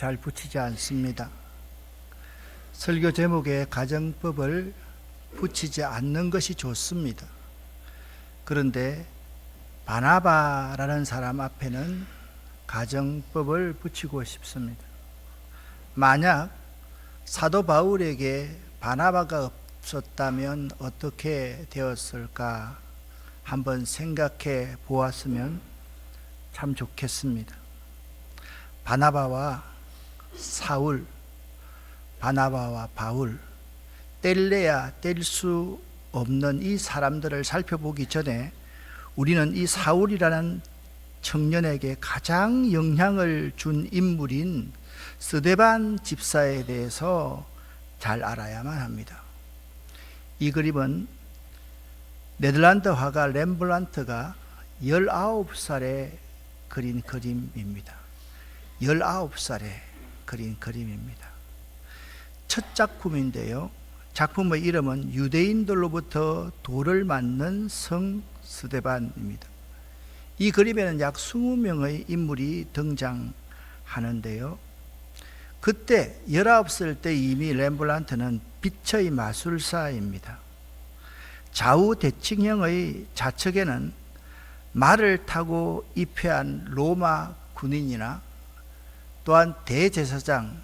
잘 붙이지 않습니다. 설교 제목에 가정법을 붙이지 않는 것이 좋습니다. 그런데 바나바라는 사람 앞에는 가정법을 붙이고 싶습니다. 만약 사도 바울에게 바나바가 없었다면 어떻게 되었을까 한번 생각해 보았으면 참 좋겠습니다. 바나바와 사울, 바나바와 바울, 뗄래야 뗄 수 없는 이 사람들을 살펴보기 전에 우리는 이 사울이라는 청년에게 가장 영향을 준 인물인 스데반 집사에 대해서 잘 알아야만 합니다. 이 그림은 네덜란드 화가 렘브란트가 19살에 그린 그림입니다. 19살에 그린 그림입니다. 첫 작품인데요. 작품의 이름은 유대인들로부터 돌을 맞는 성 스데반입니다. 이 그림에는 약 20명의 인물이 등장하는데요. 그때 19살 때 이미 렘브란트는 빛의 마술사입니다. 좌우 대칭형의 좌측에는 말을 타고 입회한 로마 군인이나 또한 대제사장,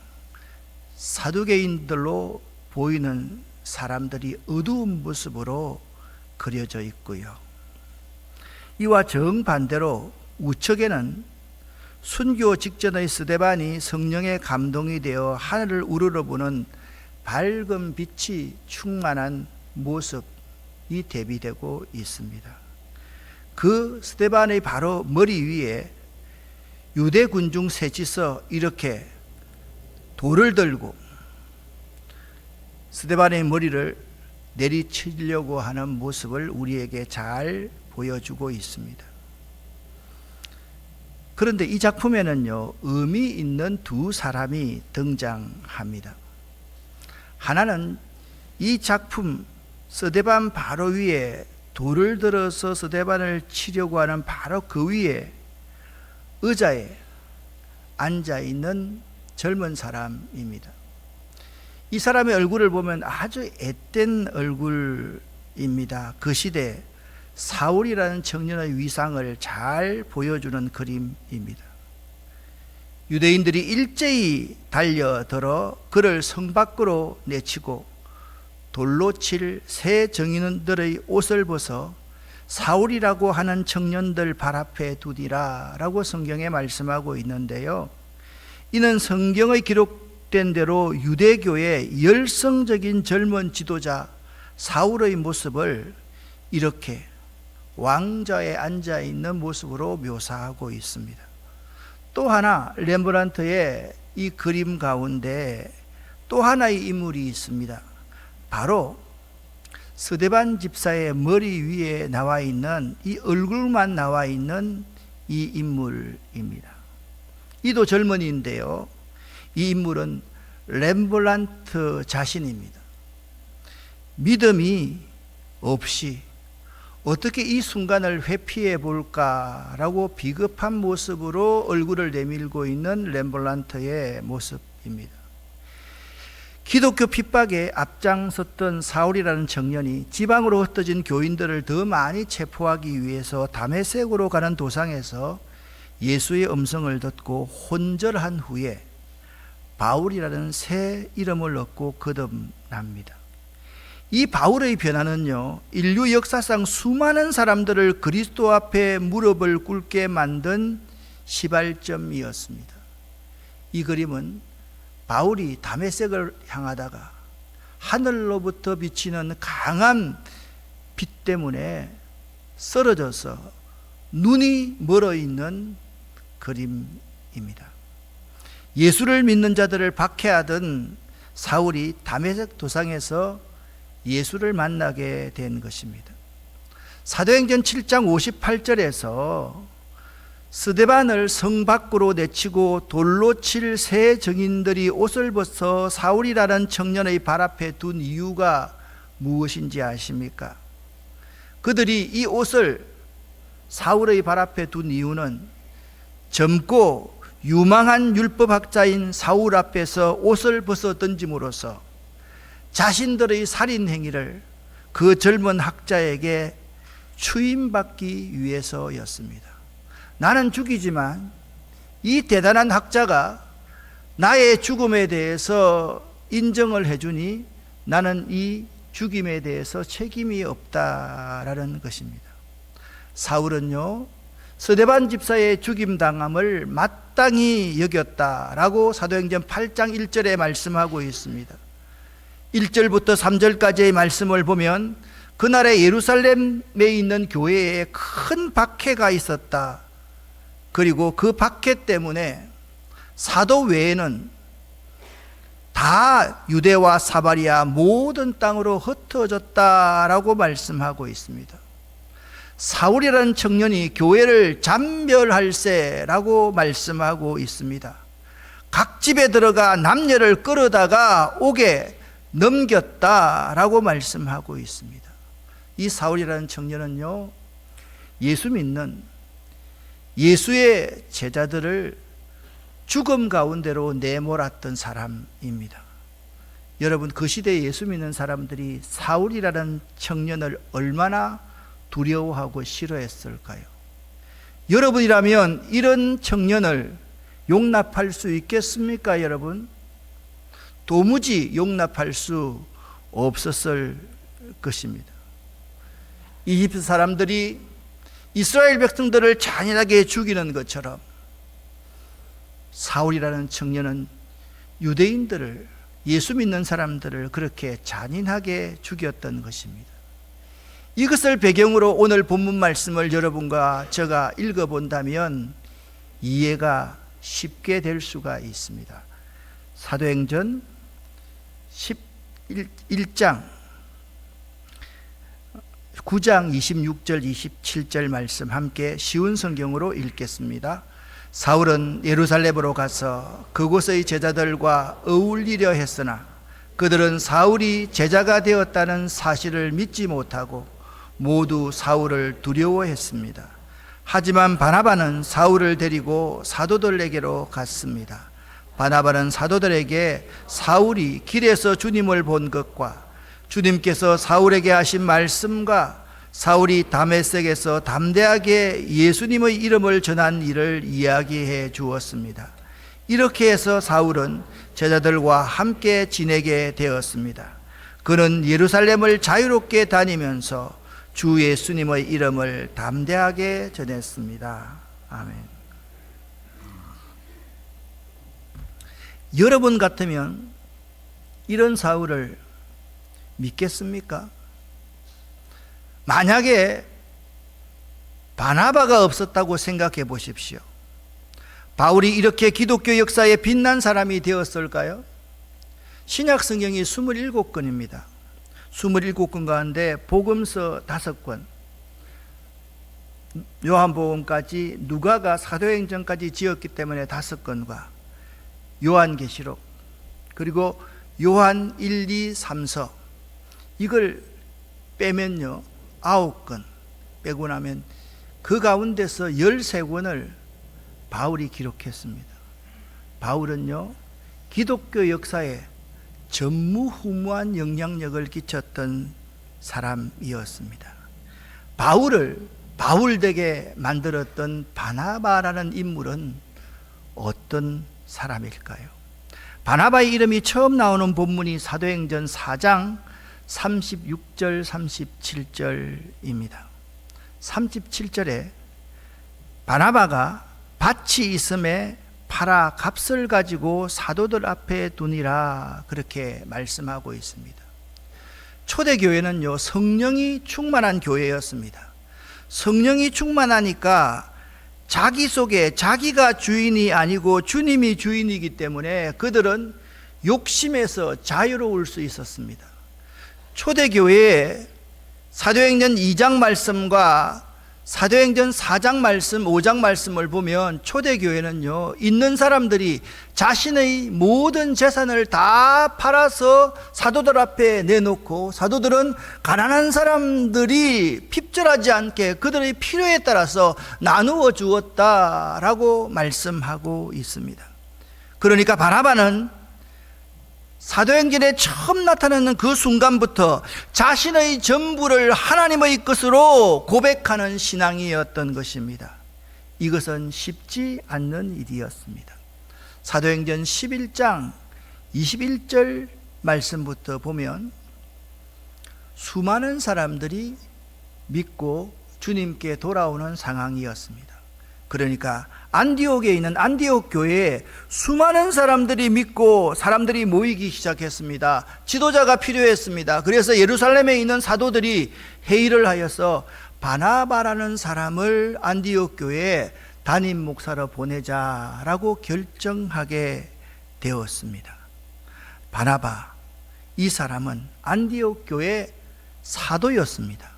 사두개인들로 보이는 사람들이 어두운 모습으로 그려져 있고요. 이와 정반대로 우측에는 순교 직전의 스데반이 성령의 감동이 되어 하늘을 우러러보는 밝은 빛이 충만한 모습이 대비되고 있습니다. 그 스데반의 바로 머리 위에 유대 군중 셋이서 이렇게 돌을 들고 스데반의 머리를 내리치려고 하는 모습을 우리에게 잘 보여주고 있습니다. 그런데 이 작품에는요, 의미 있는 두 사람이 등장합니다. 하나는 이 작품 스데반 바로 위에 돌을 들어서 스데반을 치려고 하는 바로 그 위에 의자에 앉아있는 젊은 사람입니다. 이 사람의 얼굴을 보면 아주 앳된 얼굴입니다. 그 시대 사울이라는 청년의 위상을 잘 보여주는 그림입니다. 유대인들이 일제히 달려들어 그를 성 밖으로 내치고 돌로 칠 새 정인들의 옷을 벗어 사울이라고 하는 청년들 발 앞에 두디라 라고 성경에 말씀하고 있는데요. 이는 성경의 기록된 대로 유대교의 열성적인 젊은 지도자 사울의 모습을 이렇게 왕좌에 앉아있는 모습으로 묘사하고 있습니다. 또 하나 렘브란트의 이 그림 가운데 또 하나의 인물이 있습니다. 바로 스데반 집사의 머리 위에 나와 있는 이 얼굴만 나와 있는 이 인물입니다. 이도 젊은이인데요. 이 인물은 렘브란트 자신입니다. 믿음이 없이 어떻게 이 순간을 회피해 볼까라고 비겁한 모습으로 얼굴을 내밀고 있는 렘브란트의 모습입니다. 기독교 핍박에 앞장섰던 사울이라는 청년이 지방으로 흩어진 교인들을 더 많이 체포하기 위해서 다메섹으로 가는 도상에서 예수의 음성을 듣고 혼절한 후에 바울이라는 새 이름을 얻고 거듭납니다. 이 바울의 변화는요, 인류 역사상 수많은 사람들을 그리스도 앞에 무릎을 꿇게 만든 시발점이었습니다. 이 그림은 바울이 다메섹을 향하다가 하늘로부터 비치는 강한 빛 때문에 쓰러져서 눈이 멀어 있는 그림입니다. 예수를 믿는 자들을 박해하던 사울이 다메섹 도상에서 예수를 만나게 된 것입니다. 사도행전 7장 58절에서 스데반을 성 밖으로 내치고 돌로 칠 새 정인들이 옷을 벗어 사울이라는 청년의 발 앞에 둔 이유가 무엇인지 아십니까? 그들이 이 옷을 사울의 발 앞에 둔 이유는 젊고 유망한 율법학자인 사울 앞에서 옷을 벗어 던짐으로써 자신들의 살인 행위를 그 젊은 학자에게 추임받기 위해서였습니다. 나는 죽이지만 이 대단한 학자가 나의 죽음에 대해서 인정을 해주니 나는 이 죽임에 대해서 책임이 없다라는 것입니다. 사울은요, 스데반 집사의 죽임당함을 마땅히 여겼다라고 사도행전 8장 1절에 말씀하고 있습니다. 1절부터 3절까지의 말씀을 보면 그날에 예루살렘에 있는 교회에 큰 박해가 있었다. 그리고 그 박해 때문에 사도 외에는 다 유대와 사마리아 모든 땅으로 흩어졌다라고 말씀하고 있습니다. 사울이라는 청년이 교회를 잔멸할세라고 말씀하고 있습니다. 각 집에 들어가 남녀를 끌어다가 옥에 넘겼다라고 말씀하고 있습니다. 이 사울이라는 청년은요, 예수 믿는 예수의 제자들을 죽음 가운데로 내몰았던 사람입니다. 여러분, 그 시대에 예수 믿는 사람들이 사울이라는 청년을 얼마나 두려워하고 싫어했을까요? 여러분이라면 이런 청년을 용납할 수 있겠습니까, 여러분? 도무지 용납할 수 없었을 것입니다. 이집트 사람들이 이스라엘 백성들을 잔인하게 죽이는 것처럼 사울이라는 청년은 유대인들을, 예수 믿는 사람들을 그렇게 잔인하게 죽였던 것입니다. 이것을 배경으로 오늘 본문 말씀을 여러분과 제가 읽어본다면 이해가 쉽게 될 수가 있습니다. 사도행전 11장 9장 26절 27절 말씀 함께 쉬운 성경으로 읽겠습니다. 사울은 예루살렘으로 가서 그곳의 제자들과 어울리려 했으나 그들은 사울이 제자가 되었다는 사실을 믿지 못하고 모두 사울을 두려워했습니다. 하지만 바나바는 사울을 데리고 사도들에게로 갔습니다. 바나바는 사도들에게 사울이 길에서 주님을 본 것과 주님께서 사울에게 하신 말씀과 사울이 다메섹에서 담대하게 예수님의 이름을 전한 일을 이야기해 주었습니다. 이렇게 해서 사울은 제자들과 함께 지내게 되었습니다. 그는 예루살렘을 자유롭게 다니면서 주 예수님의 이름을 담대하게 전했습니다. 아멘. 여러분 같으면 이런 사울을 믿겠습니까? 만약에 바나바가 없었다고 생각해 보십시오. 바울이 이렇게 기독교 역사에 빛난 사람이 되었을까요? 신약 성경이 27권입니다. 27권 가운데 복음서 5권, 요한복음까지 누가가 사도행전까지 지었기 때문에 5권과 요한계시록, 그리고 요한 1, 2, 3서, 이걸 빼면요 9권 빼고 나면 그 가운데서 13권을 바울이 기록했습니다. 바울은요 기독교 역사에 전무후무한 영향력을 끼쳤던 사람이었습니다. 바울을 바울되게 만들었던 바나바라는 인물은 어떤 사람일까요? 바나바의 이름이 처음 나오는 본문이 사도행전 4장 36절 37절입니다. 37절에 바나바가 밭이 있음에 팔아 값을 가지고 사도들 앞에 두니라, 그렇게 말씀하고 있습니다. 초대교회는요 성령이 충만한 교회였습니다. 성령이 충만하니까 자기 속에 자기가 주인이 아니고 주님이 주인이기 때문에 그들은 욕심에서 자유로울 수 있었습니다. 초대교회에 사도행전 2장 말씀과 사도행전 4장 말씀, 5장 말씀을 보면 초대교회는요, 있는 사람들이 자신의 모든 재산을 다 팔아서 사도들 앞에 내놓고, 사도들은 가난한 사람들이 핍절하지 않게 그들의 필요에 따라서 나누어 주었다라고 말씀하고 있습니다. 그러니까 바나바는 사도행전에 처음 나타나는 그 순간부터 자신의 전부를 하나님의 것으로 고백하는 신앙이었던 것입니다. 이것은 쉽지 않는 일이었습니다. 사도행전 11장 21절 말씀부터 보면 수많은 사람들이 믿고 주님께 돌아오는 상황이었습니다. 그러니까 안디옥에 있는 안디옥 교회에 수많은 사람들이 믿고 사람들이 모이기 시작했습니다. 지도자가 필요했습니다. 그래서 예루살렘에 있는 사도들이 회의를 하여서 바나바라는 사람을 안디옥 교회에 담임 목사로 보내자라고 결정하게 되었습니다. 바나바, 이 사람은 안디옥 교회 사도였습니다.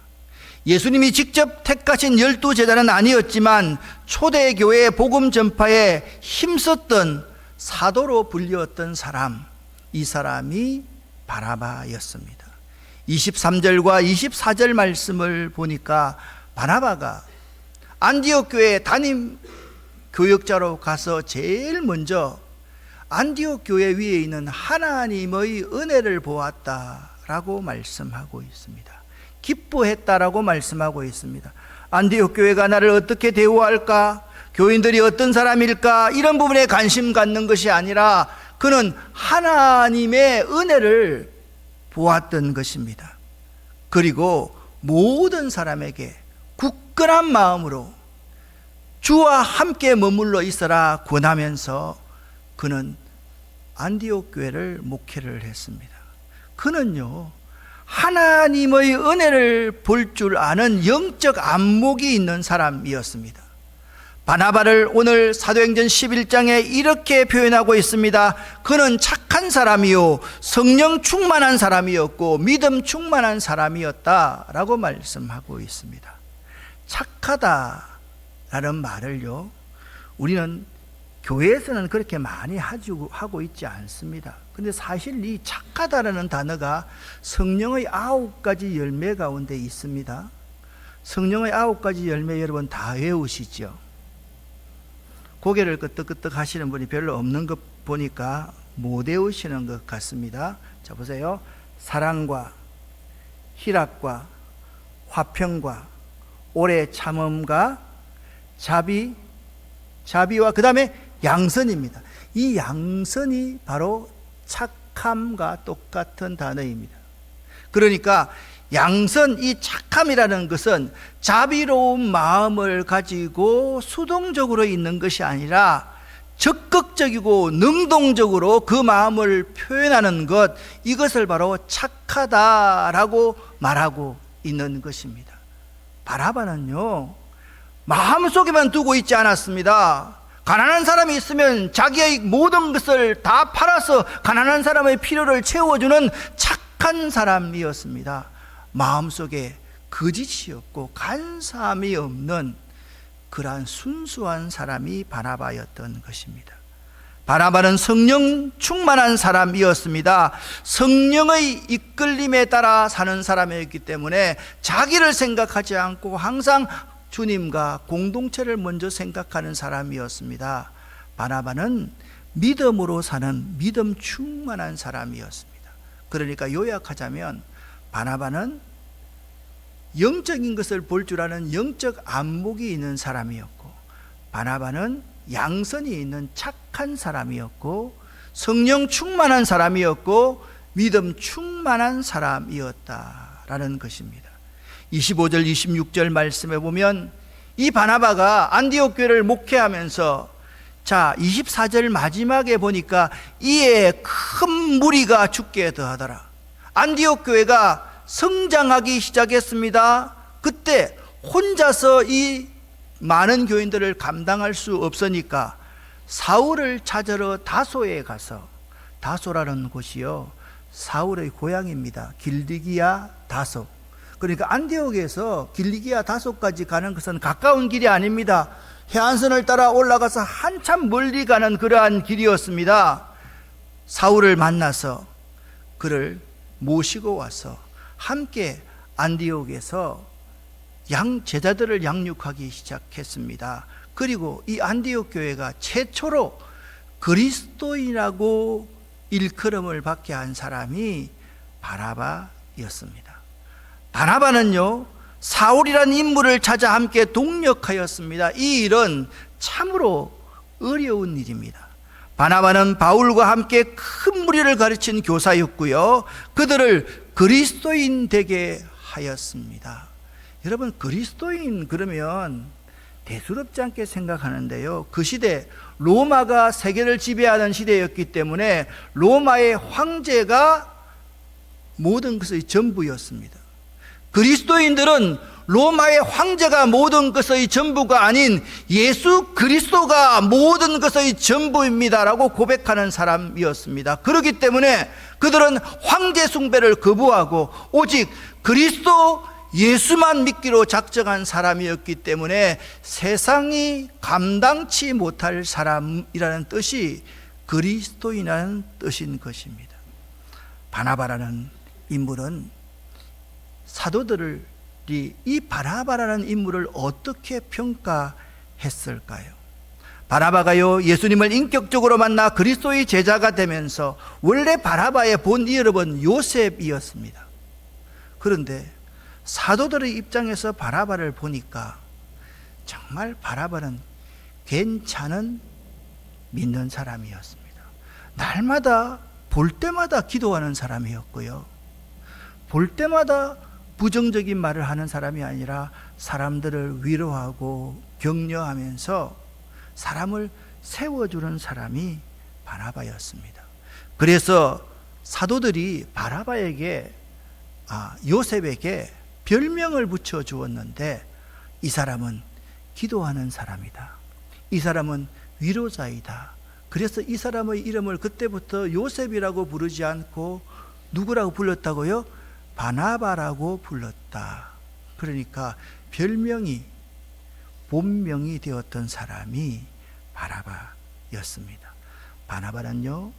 예수님이 직접 택하신 12제자는 아니었지만 초대교회 복음 전파에 힘썼던 사도로 불렸던 사람, 이 사람이 바나바였습니다. 23절과 24절 말씀을 보니까 바나바가 안디옥 교회 담임 교역자로 가서 제일 먼저 안디옥 교회 위에 있는 하나님의 은혜를 보았다라고 말씀하고 있습니다. 기뻐했다라고 말씀하고 있습니다. 안디옥 교회가 나를 어떻게 대우할까? 교인들이 어떤 사람일까? 이런 부분에 관심 갖는 것이 아니라 그는 하나님의 은혜를 보았던 것입니다. 그리고 모든 사람에게 굳건한 마음으로 주와 함께 머물러 있어라 권하면서 그는 안디옥 교회를 목회를 했습니다. 그는요, 하나님의 은혜를 볼 줄 아는 영적 안목이 있는 사람이었습니다. 바나바를 오늘 사도행전 11장에 이렇게 표현하고 있습니다. 그는 착한 사람이요 성령 충만한 사람이었고 믿음 충만한 사람이었다라고 말씀하고 있습니다. 착하다라는 말을요, 우리는 교회에서는 그렇게 많이 하고 있지 않습니다. 근데 사실 이 착하다라는 단어가 성령의 9가지 열매 가운데 있습니다. 성령의 9가지 열매 여러분 다 외우시죠? 고개를 끄덕끄덕 하시는 분이 별로 없는 것 보니까 못 외우시는 것 같습니다. 자, 보세요. 사랑과 희락과 화평과 오래 참음과 자비와 그 다음에 양선입니다. 이 양선이 바로 착함과 똑같은 단어입니다. 그러니까 양선, 이 착함이라는 것은 자비로운 마음을 가지고 수동적으로 있는 것이 아니라 적극적이고 능동적으로 그 마음을 표현하는 것, 이것을 바로 착하다라고 말하고 있는 것입니다. 바나바는요, 마음속에만 두고 있지 않았습니다. 가난한 사람이 있으면 자기의 모든 것을 다 팔아서 가난한 사람의 필요를 채워주는 착한 사람이었습니다. 마음속에 거짓이 없고 간사함이 없는 그러한 순수한 사람이 바나바였던 것입니다. 바나바는 성령 충만한 사람이었습니다. 성령의 이끌림에 따라 사는 사람이었기 때문에 자기를 생각하지 않고 항상 주님과 공동체를 먼저 생각하는 사람이었습니다. 바나바는 믿음으로 사는 믿음 충만한 사람이었습니다. 그러니까 요약하자면 바나바는 영적인 것을 볼 줄 아는 영적 안목이 있는 사람이었고, 바나바는 양선이 있는 착한 사람이었고, 성령 충만한 사람이었고, 믿음 충만한 사람이었다라는 것입니다. 25절 26절 말씀에 보면 이 바나바가 안디옥 교회를 목회하면서, 자 24절 마지막에 보니까 이에 큰 무리가 죽게 더하더라. 안디옥 교회가 성장하기 시작했습니다. 그때 혼자서 이 많은 교인들을 감당할 수 없으니까 사울을 찾으러 다소에 가서, 다소라는 곳이요 사울의 고향입니다. 길디기야 다소. 그러니까 안디옥에서 길리기아 다소까지 가는 것은 가까운 길이 아닙니다. 해안선을 따라 올라가서 한참 멀리 가는 그러한 길이었습니다. 사울을 만나서 그를 모시고 와서 함께 안디옥에서 제자들을 양육하기 시작했습니다. 그리고 이 안디옥 교회가 최초로 그리스도인이라고 일컬음을 받게 한 사람이 바나바였습니다. 바나바는요, 사울이라는 인물을 찾아 함께 동력하였습니다. 이 일은 참으로 어려운 일입니다. 바나바는 바울과 함께 큰 무리를 가르친 교사였고요, 그들을 그리스도인 되게 하였습니다. 여러분, 그리스도인 그러면 대수롭지 않게 생각하는데요, 그 시대 로마가 세계를 지배하는 시대였기 때문에 로마의 황제가 모든 것의 전부였습니다. 그리스도인들은 로마의 황제가 모든 것의 전부가 아닌 예수 그리스도가 모든 것의 전부입니다라고 고백하는 사람이었습니다. 그렇기 때문에 그들은 황제 숭배를 거부하고 오직 그리스도 예수만 믿기로 작정한 사람이었기 때문에 세상이 감당치 못할 사람이라는 뜻이 그리스도인이라는 뜻인 것입니다. 바나바라는 인물은 사도들이 이 바나바라는 인물을 어떻게 평가했을까요? 바나바가요, 예수님을 인격적으로 만나 그리스도의 제자가 되면서 원래 바나바의 본 이름은 요셉이었습니다. 그런데 사도들의 입장에서 바나바를 보니까 정말 바나바는 괜찮은 믿는 사람이었습니다. 날마다 볼 때마다 기도하는 사람이었고요, 볼 때마다 부정적인 말을 하는 사람이 아니라 사람들을 위로하고 격려하면서 사람을 세워주는 사람이 바나바였습니다. 그래서 사도들이 바나바에게 요셉에게 별명을 붙여 주었는데, 이 사람은 기도하는 사람이다, 이 사람은 위로자이다. 그래서 이 사람의 이름을 그때부터 요셉이라고 부르지 않고 누구라고 불렀다고요? 바나바라고 불렀다. 그러니까 별명이 본명이 되었던 사람이 바나바였습니다. 바나바는요,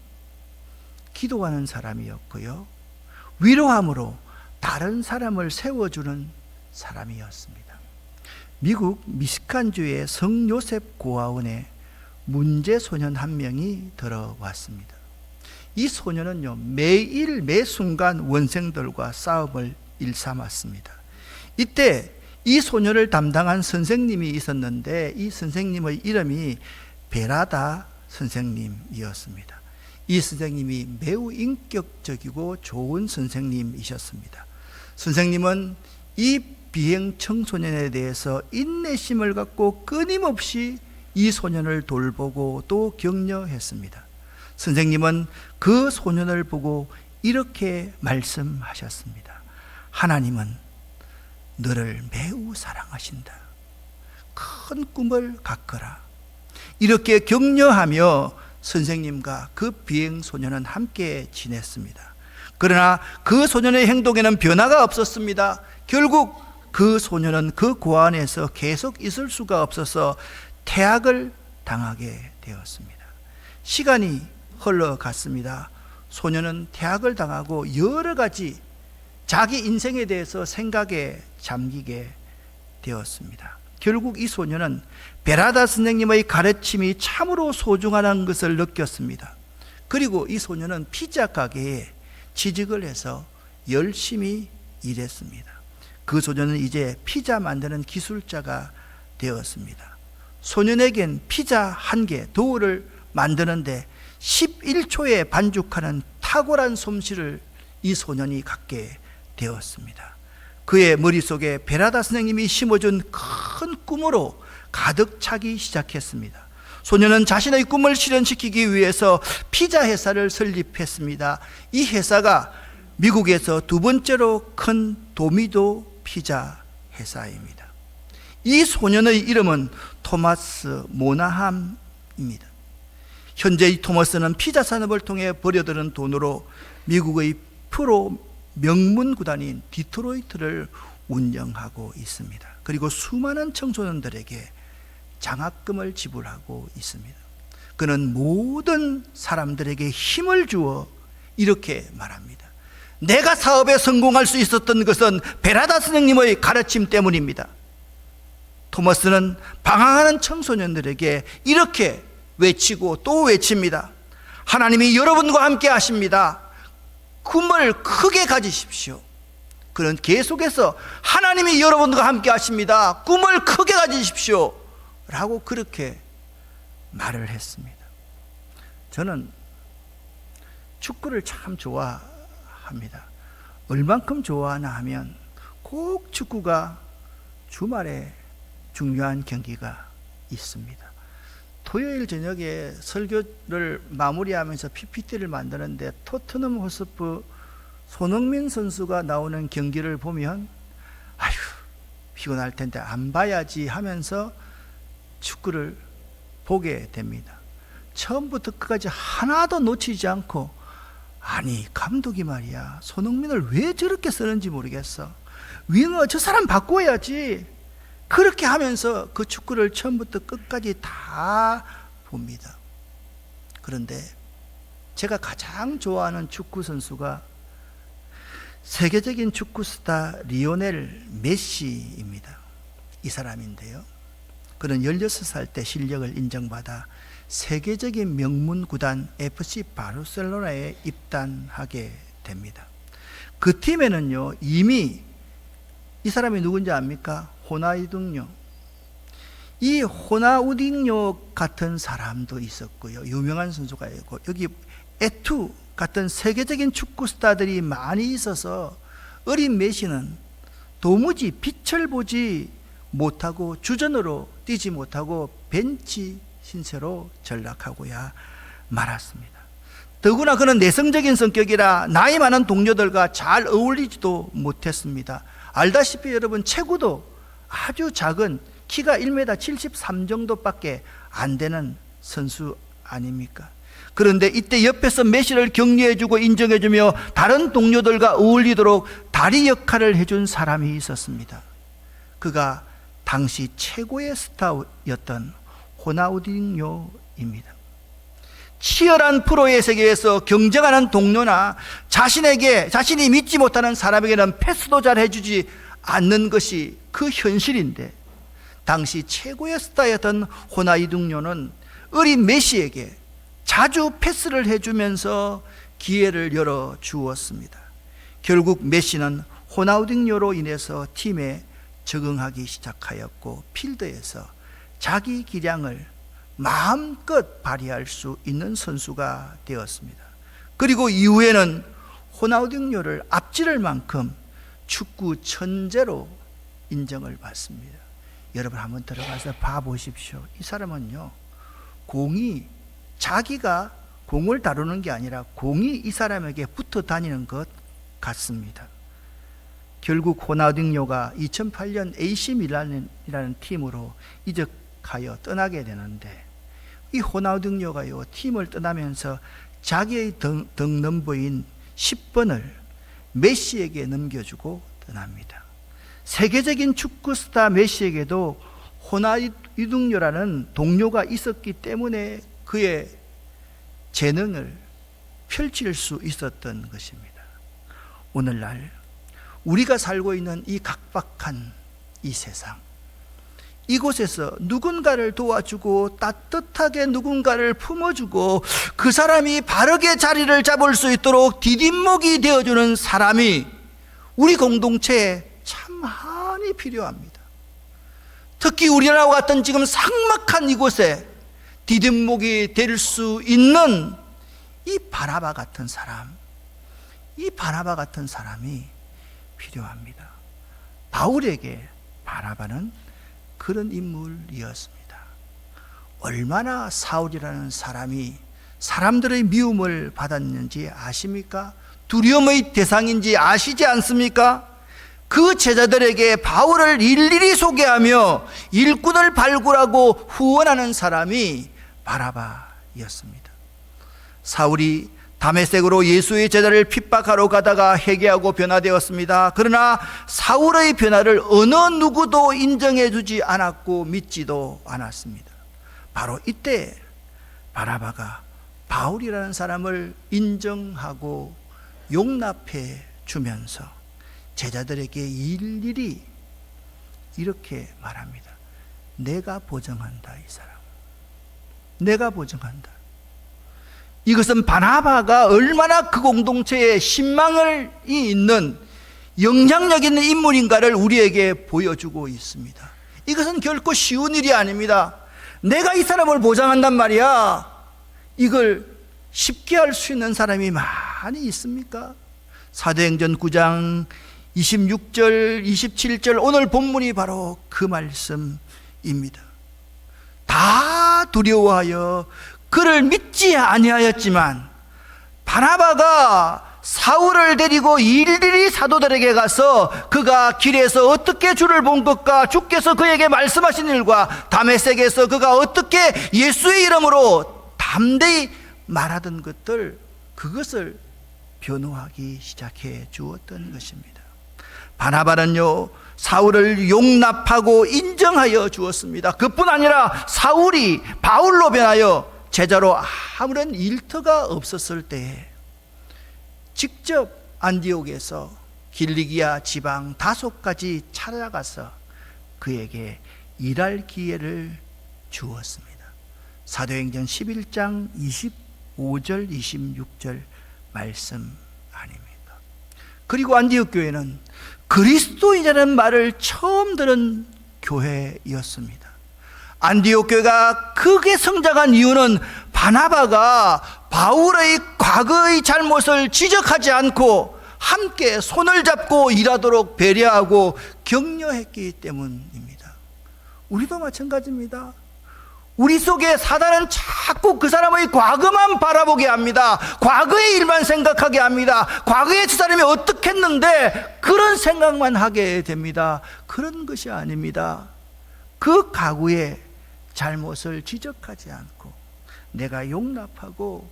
기도하는 사람이었고요, 위로함으로 다른 사람을 세워주는 사람이었습니다. 미국 미시간주의 성요셉 고아원에 문제 소년 한 명이 들어왔습니다. 이 소년은요, 매일 매순간 원생들과 싸움을 일삼았습니다. 이때 이 소년을 담당한 선생님이 있었는데, 이 선생님의 이름이 베라다 선생님이었습니다. 이 선생님이 매우 인격적이고 좋은 선생님이셨습니다. 선생님은 이 비행 청소년에 대해서 인내심을 갖고 끊임없이 이 소년을 돌보고 또 격려했습니다. 선생님은 그 소년을 보고 이렇게 말씀하셨습니다. 하나님은 너를 매우 사랑하신다. 큰 꿈을 갖거라. 이렇게 격려하며 선생님과 그 비행 소년은 함께 지냈습니다. 그러나 그 소년의 행동에는 변화가 없었습니다. 결국 그 소년은 그 고아원에서 계속 있을 수가 없어서 퇴학을 당하게 되었습니다. 시간이 흘러갔습니다. 소년은 퇴학을 당하고 여러 가지 자기 인생에 대해서 생각에 잠기게 되었습니다. 결국 이 소년은 베라다 선생님의 가르침이 참으로 소중하다는 것을 느꼈습니다. 그리고 이 소년은 피자 가게에 취직을 해서 열심히 일했습니다. 그 소년은 이제 피자 만드는 기술자가 되었습니다. 소년에겐 피자 한 개, 도우를 만드는데 11초에 반죽하는 탁월한 솜씨를 이 소년이 갖게 되었습니다. 그의 머릿속에 베라다 선생님이 심어준 큰 꿈으로 가득 차기 시작했습니다. 소년은 자신의 꿈을 실현시키기 위해서 피자 회사를 설립했습니다. 이 회사가 미국에서 두 번째로 큰 도미도 피자 회사입니다. 이 소년의 이름은 토마스 모나함입니다. 현재 이 토마스는 피자 산업을 통해 벌여들은 돈으로 미국의 프로 명문 구단인 디트로이트를 운영하고 있습니다. 그리고 수많은 청소년들에게 장학금을 지불하고 있습니다. 그는 모든 사람들에게 힘을 주어 이렇게 말합니다. 내가 사업에 성공할 수 있었던 것은 베라다 선생님의 가르침 때문입니다. 토마스는 방황하는 청소년들에게 이렇게 외치고 또 외칩니다. 하나님이 여러분과 함께 하십니다. 꿈을 크게 가지십시오. 그는 계속해서 하나님이 여러분과 함께 하십니다. 꿈을 크게 가지십시오. 라고 그렇게 말을 했습니다. 저는 축구를 참 좋아합니다. 얼만큼 좋아하나 하면 꼭 축구가 주말에 중요한 경기가 있습니다. 토요일 저녁에 설교를 마무리하면서 PPT를 만드는데 토트넘 호스프 손흥민 선수가 나오는 경기를 보면 아휴 피곤할 텐데 안 봐야지 하면서 축구를 보게 됩니다. 처음부터 끝까지 하나도 놓치지 않고 아니 감독이 말이야 손흥민을 왜 저렇게 쓰는지 모르겠어. 윙어 저 사람 바꿔야지. 그렇게 하면서 그 축구를 처음부터 끝까지 다 봅니다. 그런데 제가 가장 좋아하는 축구 선수가 세계적인 축구 스타 리오넬 메시입니다. 이 사람인데요. 그는 16살 때 실력을 인정받아 세계적인 명문 구단 FC 바르셀로나에 입단하게 됩니다. 그 팀에는요, 이미 이 사람이 누군지 압니까? 호나우딩요. 이 호나우딩요 같은 사람도 있었고요. 유명한 선수가 있고 여기 에투 같은 세계적인 축구 스타들이 많이 있어서 어린 메시는 도무지 빛을 보지 못하고 주전으로 뛰지 못하고 벤치 신세로 전락하고야 말았습니다. 더구나 그는 내성적인 성격이라 나이 많은 동료들과 잘 어울리지도 못했습니다. 알다시피 여러분 체구도 아주 작은 키가 1m 73 정도밖에 안 되는 선수 아닙니까? 그런데 이때 옆에서 메시를 격려해주고 인정해주며 다른 동료들과 어울리도록 다리 역할을 해준 사람이 있었습니다. 그가 당시 최고의 스타였던 호나우딩요입니다. 치열한 프로의 세계에서 경쟁하는 동료나 자신이 믿지 못하는 사람에게는 패스도 잘 해주지 않는 것이 그 현실인데, 당시 최고의 스타였던 호나우딩요는 어린 메시에게 자주 패스를 해주면서 기회를 열어주었습니다. 결국 메시는 호나우딩요로 인해서 팀에 적응하기 시작하였고 필드에서 자기 기량을 마음껏 발휘할 수 있는 선수가 되었습니다. 그리고 이후에는 호나우딩요를 앞지를 만큼 축구 천재로 인정을 받습니다. 여러분 한번 들어가서 봐보십시오. 이 사람은요, 자기가 공을 다루는 게 아니라 공이 이 사람에게 붙어 다니는 것 같습니다. 결국 호나우딩요가 2008년 AC 밀란이라는 팀으로 이적하여 떠나게 되는데, 이 호나우딩요가요, 팀을 떠나면서 자기의 등 넘버인 10번을 메시에게 넘겨주고 떠납니다. 세계적인 축구 스타 메시에게도 호나우딩요라는 동료가 있었기 때문에 그의 재능을 펼칠 수 있었던 것입니다. 오늘날 우리가 살고 있는 이 각박한 이 세상, 이곳에서 누군가를 도와주고 따뜻하게 누군가를 품어주고 그 사람이 바르게 자리를 잡을 수 있도록 디딤목이 되어주는 사람이 우리 공동체에 참 많이 필요합니다. 특히 우리나라와 같은 지금 삭막한 이곳에 디딤목이 될 수 있는 이 바나바 같은 사람, 이 바나바 같은 사람이 필요합니다. 바울에게 바나바는 그런 인물이었습니다. 얼마나 사울이라는 사람이 사람들의 미움을 받았는지 아십니까? 두려움의 대상인지 아시지 않습니까? 그 제자들에게 바울을 일일이 소개하며 일꾼을 발굴하고 후원하는 사람이 바나바였습니다. 사울이 다메섹으로 예수의 제자를 핍박하러 가다가 회개하고 변화되었습니다. 그러나 사울의 변화를 어느 누구도 인정해 주지 않았고 믿지도 않았습니다. 바로 이때 바나바가 바울이라는 사람을 인정하고 용납해 주면서 제자들에게 일일이 이렇게 말합니다. 내가 보증한다. 이 사람 내가 보증한다. 이것은 바나바가 얼마나 그 공동체에 신망이 있는 영향력 있는 인물인가를 우리에게 보여주고 있습니다. 이것은 결코 쉬운 일이 아닙니다. 내가 이 사람을 보장한단 말이야. 이걸 쉽게 할 수 있는 사람이 많이 있습니까? 사도행전 9장 26절 27절 오늘 본문이 바로 그 말씀입니다. 다 두려워하여 그를 믿지 아니하였지만 바나바가 사울을 데리고 일일이 사도들에게 가서 그가 길에서 어떻게 주를 본 것과 주께서 그에게 말씀하신 일과 다메섹에서 그가 어떻게 예수의 이름으로 담대히 말하던 것들, 그것을 변호하기 시작해 주었던 것입니다. 바나바는요 사울을 용납하고 인정하여 주었습니다. 그뿐 아니라 사울이 바울로 변하여 제자로 아무런 일터가 없었을 때에 직접 안디옥에서 길리기아 지방 다소까지 찾아가서 그에게 일할 기회를 주었습니다. 사도행전 11장 25절 26절 말씀 아닙니까? 그리고 안디옥 교회는 그리스도인이라는 말을 처음 들은 교회였습니다. 안디옥 교회가 크게 성장한 이유는 바나바가 바울의 과거의 잘못을 지적하지 않고 함께 손을 잡고 일하도록 배려하고 격려했기 때문입니다. 우리도 마찬가지입니다. 우리 속에 사단은 자꾸 그 사람의 과거만 바라보게 합니다. 과거의 일만 생각하게 합니다. 과거에 저 사람이 어떻게 했는데 그런 생각만 하게 됩니다. 그런 것이 아닙니다. 그 과거의 잘못을 지적하지 않고 내가 용납하고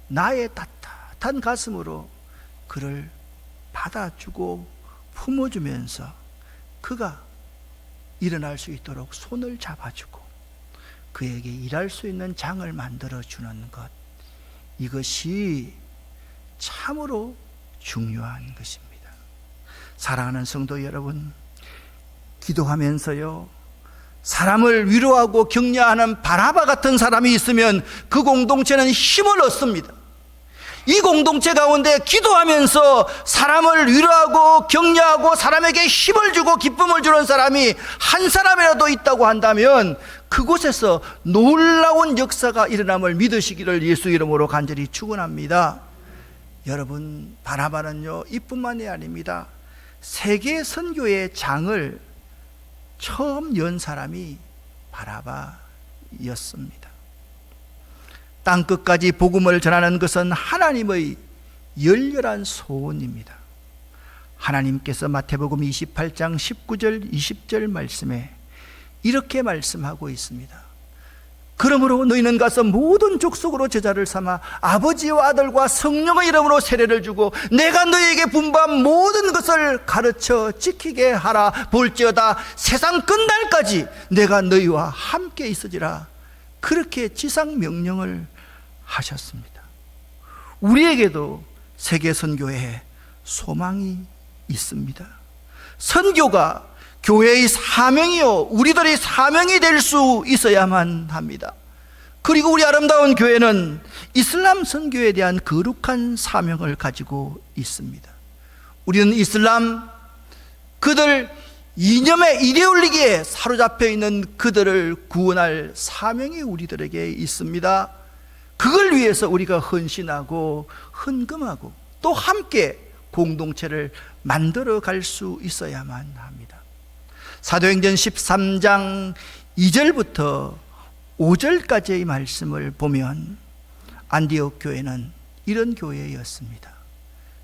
나의 따뜻한 가슴으로 그를 받아주고 품어주면서 그가 일어날 수 있도록 손을 잡아주고 그에게 일할 수 있는 장을 만들어주는 것, 이것이 참으로 중요한 것입니다. 사랑하는 성도 여러분, 기도하면서요 사람을 위로하고 격려하는 바나바 같은 사람이 있으면 그 공동체는 힘을 얻습니다. 이 공동체 가운데 기도하면서 사람을 위로하고 격려하고 사람에게 힘을 주고 기쁨을 주는 사람이 한 사람이라도 있다고 한다면 그곳에서 놀라운 역사가 일어남을 믿으시기를 예수 이름으로 간절히 축원합니다. 여러분, 바나바는요 이뿐만이 아닙니다. 세계 선교의 장을 처음 연 사람이 바나바였습니다. 땅끝까지 복음을 전하는 것은 하나님의 열렬한 소원입니다. 하나님께서 마태복음 28장 19절 20절 말씀에 이렇게 말씀하고 있습니다. 그러므로 너희는 가서 모든 족속으로 제자를 삼아 아버지와 아들과 성령의 이름으로 세례를 주고 내가 너희에게 분부한 모든 것을 가르쳐 지키게 하라. 볼지어다 세상 끝날까지 내가 너희와 함께 있으리라. 그렇게 지상 명령을 하셨습니다. 우리에게도 세계 선교에 소망이 있습니다. 선교가 교회의 사명이요 우리들의 사명이 될 수 있어야만 합니다. 그리고 우리 아름다운 교회는 이슬람 선교에 대한 거룩한 사명을 가지고 있습니다. 우리는 이슬람 그들 이념의 이데올리기에 사로잡혀 있는 그들을 구원할 사명이 우리들에게 있습니다. 그걸 위해서 우리가 헌신하고 헌금하고 또 함께 공동체를 만들어 갈 수 있어야만 합니다. 사도행전 13장 2절부터 5절까지의 말씀을 보면 안디옥 교회는 이런 교회였습니다.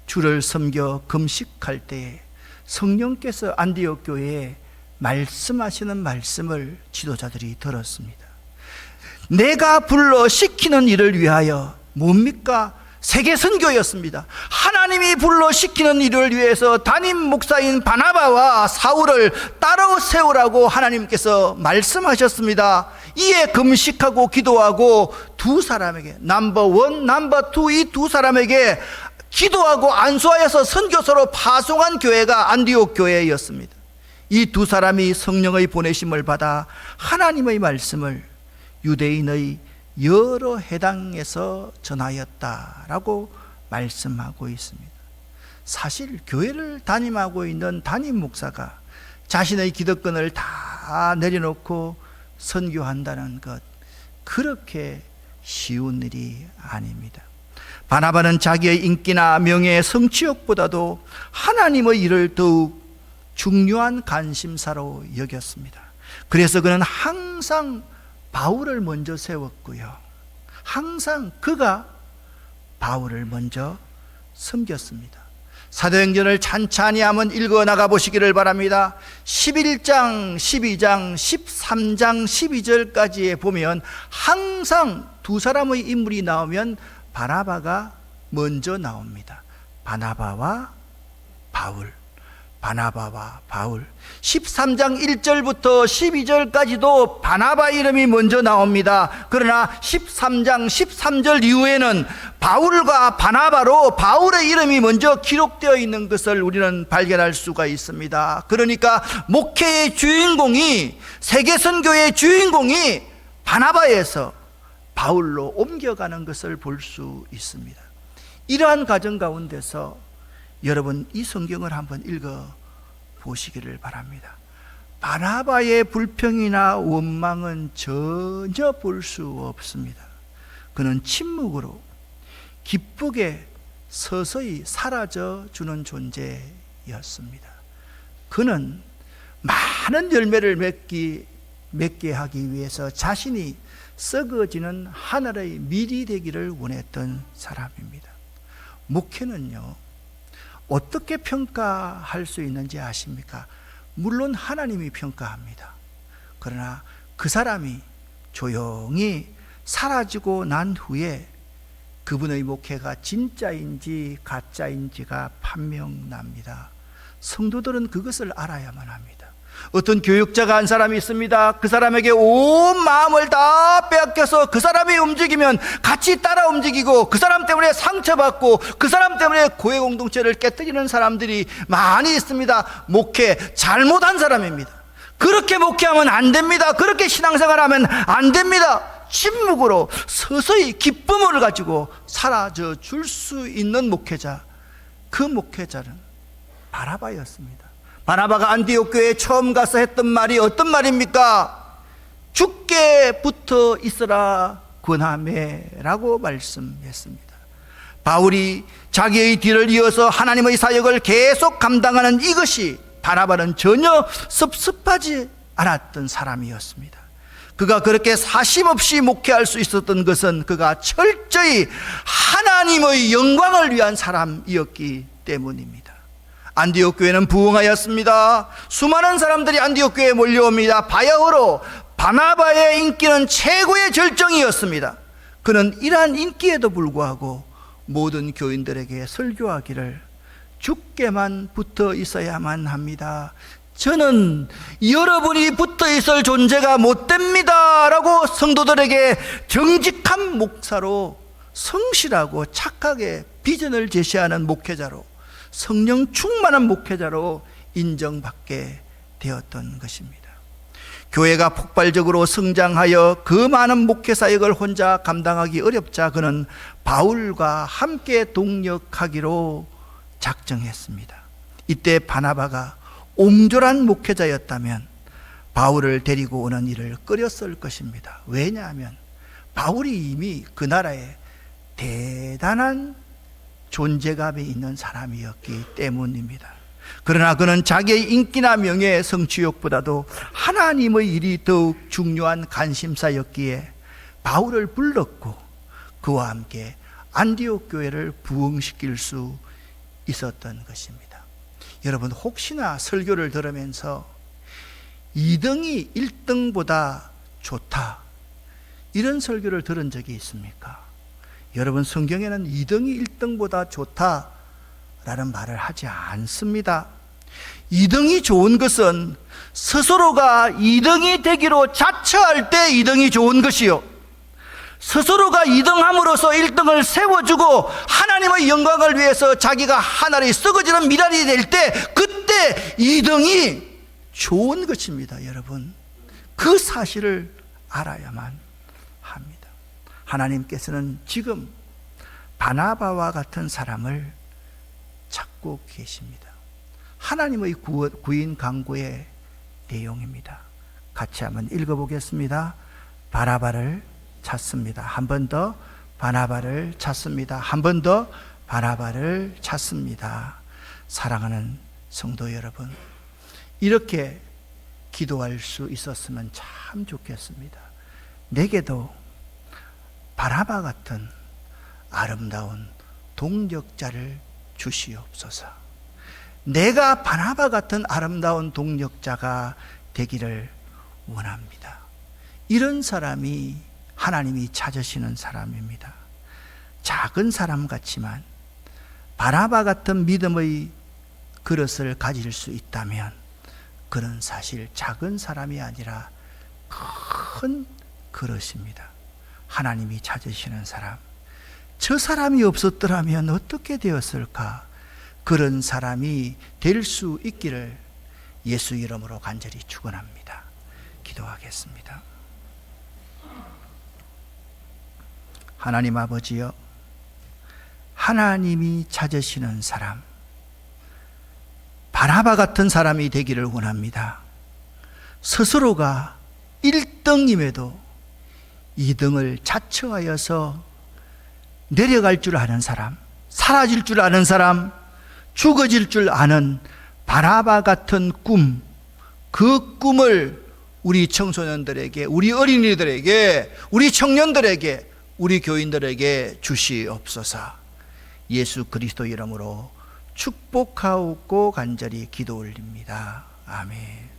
주를 섬겨 금식할 때에 성령께서 안디옥 교회에 말씀하시는 말씀을 지도자들이 들었습니다. 내가 불러 시키는 일을 위하여 뭡니까? 세계 선교였습니다. 하나님이 불러시키는 일을 위해서 담임 목사인 바나바와 사울을 따로 세우라고 하나님께서 말씀하셨습니다. 이에 금식하고 기도하고 두 사람에게, 넘버 원, 넘버 투, 이 두 사람에게 기도하고 안수하여서 선교사로 파송한 교회가 안디옥 교회였습니다. 이 두 사람이 성령의 보내심을 받아 하나님의 말씀을 유대인의 여러 해당에서 전하였다라고 말씀하고 있습니다. 사실 교회를 담임하고 있는 담임 목사가 자신의 기득권을 다 내려놓고 선교한다는 것, 그렇게 쉬운 일이 아닙니다. 바나바는 자기의 인기나 명예, 성취욕보다도 하나님의 일을 더욱 중요한 관심사로 여겼습니다. 그래서 그는 항상 바울을 먼저 세웠고요, 항상 그가 바울을 먼저 섬겼습니다. 사도행전을 찬찬히 한번 읽어나가 보시기를 바랍니다. 11장, 12장, 13장, 12절까지에 보면 항상 두 사람의 인물이 나오면 바나바가 먼저 나옵니다. 바나바와 바울, 바나바와 바울. 13장 1절부터 12절까지도 바나바 이름이 먼저 나옵니다. 그러나 13장 13절 이후에는 바울과 바나바로 바울의 이름이 먼저 기록되어 있는 것을 우리는 발견할 수가 있습니다. 그러니까 목회의 주인공이, 세계선교의 주인공이 바나바에서 바울로 옮겨가는 것을 볼 수 있습니다. 이러한 과정 가운데서 여러분 이 성경을 한번 읽어 보시기를 바랍니다. 바나바의 불평이나 원망은 전혀 볼 수 없습니다. 그는 침묵으로 기쁘게 서서히 사라져 주는 존재였습니다. 그는 많은 열매를 맺게 하기 위해서 자신이 썩어지는 하늘의 밀이 되기를 원했던 사람입니다. 목회는요, 어떻게 평가할 수 있는지 아십니까? 물론 하나님이 평가합니다. 그러나 그 사람이 조용히 사라지고 난 후에 그분의 목회가 진짜인지 가짜인지가 판명납니다. 성도들은 그것을 알아야만 합니다. 어떤 교육자가 한 사람이 있습니다. 그 사람에게 온 마음을 다 빼앗겨서 그 사람이 움직이면 같이 따라 움직이고, 그 사람 때문에 상처받고, 그 사람 때문에 교회 공동체를 깨뜨리는 사람들이 많이 있습니다. 목회 잘못한 사람입니다. 그렇게 목회하면 안 됩니다. 그렇게 신앙생활하면 안 됩니다. 침묵으로 서서히 기쁨을 가지고 사라져 줄 수 있는 목회자, 그 목회자는 바나바였습니다. 바나바가 안디옥 교회에 처음 가서 했던 말이 어떤 말입니까? 죽게 붙어 있으라 권하매 라고 말씀했습니다. 바울이 자기의 뒤를 이어서 하나님의 사역을 계속 감당하는 이것이 바나바는 전혀 섭섭하지 않았던 사람이었습니다. 그가 그렇게 사심없이 목회할 수 있었던 것은 그가 철저히 하나님의 영광을 위한 사람이었기 때문입니다. 안디옥 교회는 부흥하였습니다. 수많은 사람들이 안디옥 교회에 몰려옵니다. 바야흐로 바나바의 인기는 최고의 절정이었습니다. 그는 이러한 인기에도 불구하고 모든 교인들에게 설교하기를 죽게만 붙어 있어야만 합니다. 저는 여러분이 붙어 있을 존재가 못 됩니다 라고 성도들에게 정직한 목사로, 성실하고 착하게 비전을 제시하는 목회자로, 성령 충만한 목회자로 인정받게 되었던 것입니다. 교회가 폭발적으로 성장하여 그 많은 목회 사역을 혼자 감당하기 어렵자 그는 바울과 함께 동력하기로 작정했습니다. 이때 바나바가 옹졸한 목회자였다면 바울을 데리고 오는 일을 꺼렸을 것입니다. 왜냐하면 바울이 이미 그 나라에 대단한 존재감이 있는 사람이었기 때문입니다. 그러나 그는 자기의 인기나 명예, 성취욕보다도 하나님의 일이 더욱 중요한 관심사였기에 바울을 불렀고 그와 함께 안디옥 교회를 부흥시킬 수 있었던 것입니다. 여러분, 혹시나 설교를 들으면서 2등이 1등보다 좋다, 이런 설교를 들은 적이 있습니까? 여러분, 성경에는 2등이 1등보다 좋다라는 말을 하지 않습니다. 2등이 좋은 것은 스스로가 2등이 되기로 자처할 때 2등이 좋은 것이요, 스스로가 2등함으로써 1등을 세워주고 하나님의 영광을 위해서 자기가 하늘이 썩어지는 미랄이 될 때, 그때 2등이 좋은 것입니다. 여러분, 그 사실을 알아야만 합니다. 하나님께서는 지금 바나바와 같은 사람을 찾고 계십니다. 하나님의 구인 강구의 내용입니다. 같이 한번 읽어보겠습니다. 바나바를 찾습니다. 한 번 더 바나바를 찾습니다. 한 번 더 바나바를 찾습니다. 사랑하는 성도 여러분, 이렇게 기도할 수 있었으면 참 좋겠습니다. 내게도 바나바 같은 아름다운 동력자를 주시옵소서. 내가 바나바 같은 아름다운 동력자가 되기를 원합니다. 이런 사람이 하나님이 찾으시는 사람입니다. 작은 사람 같지만 바나바 같은 믿음의 그릇을 가질 수 있다면, 그는 사실 작은 사람이 아니라 큰 그릇입니다. 하나님이 찾으시는 사람, 저 사람이 없었더라면 어떻게 되었을까? 그런 사람이 될 수 있기를 예수 이름으로 간절히 축원합니다. 기도하겠습니다. 하나님 아버지여, 하나님이 찾으시는 사람, 바나바 같은 사람이 되기를 원합니다. 스스로가 1등임에도 2등을 자처하여서 내려갈 줄 아는 사람, 사라질 줄 아는 사람, 죽어질 줄 아는 바나바 같은 꿈, 그 꿈을 우리 청소년들에게, 우리 어린이들에게, 우리 청년들에게, 우리 교인들에게 주시옵소서. 예수 그리스도 이름으로 축복하옵고 간절히 기도 올립니다. 아멘.